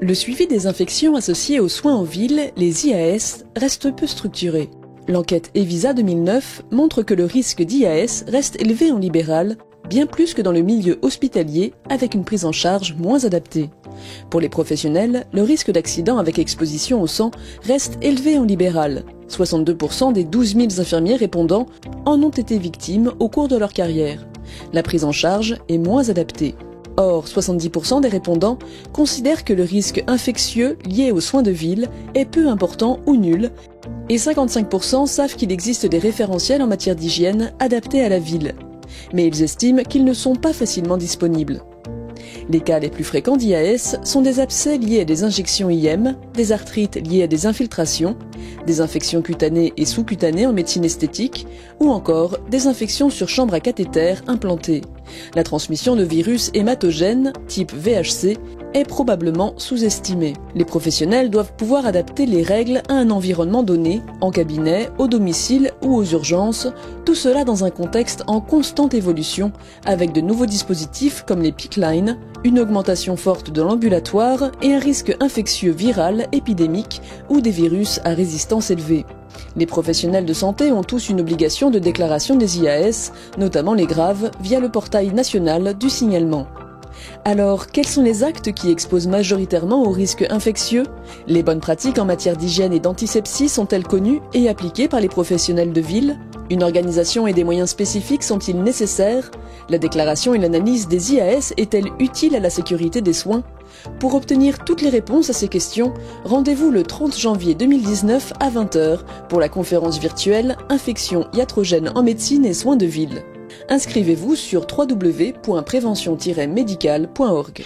Le suivi des infections associées aux soins en ville, les IAS, reste peu structuré. L'enquête Evisa 2009 montre que le risque d'IAS reste élevé en libéral, bien plus que dans le milieu hospitalier, avec une prise en charge moins adaptée. Pour les professionnels, le risque d'accident avec exposition au sang reste élevé en libéral. 62% des 12 000 infirmiers répondants en ont été victimes au cours de leur carrière. La prise en charge est moins adaptée. Or, 70% des répondants considèrent que le risque infectieux lié aux soins de ville est peu important ou nul, et 55% savent qu'il existe des référentiels en matière d'hygiène adaptés à la ville. Mais ils estiment qu'ils ne sont pas facilement disponibles. Les cas les plus fréquents d'IAS sont des abcès liés à des injections IM, des arthrites liées à des infiltrations, des infections cutanées et sous-cutanées en médecine esthétique, ou encore des infections sur chambre à cathéter implantées. La transmission de virus hématogènes, type VHC, est probablement sous-estimée. Les professionnels doivent pouvoir adapter les règles à un environnement donné, en cabinet, au domicile ou aux urgences, tout cela dans un contexte en constante évolution, avec de nouveaux dispositifs comme les PICC Line, une augmentation forte de l'ambulatoire et un risque infectieux viral, épidémique ou des virus à résistance élevée. Les professionnels de santé ont tous une obligation de déclaration des IAS, notamment les graves, via le portail national du signalement. Alors, quels sont les actes qui exposent majoritairement aux risques infectieux? Les bonnes pratiques en matière d'hygiène et d'antisepsie sont-elles connues et appliquées par les professionnels de ville? Une organisation et des moyens spécifiques sont-ils nécessaires? La déclaration et l'analyse des IAS est-elle utile à la sécurité des soins? Pour obtenir toutes les réponses à ces questions, rendez-vous le 30 janvier 2019 à 20h pour la conférence virtuelle Infections iatrogènes en médecine et soins de ville. Inscrivez-vous sur www.prévention-médicale.org.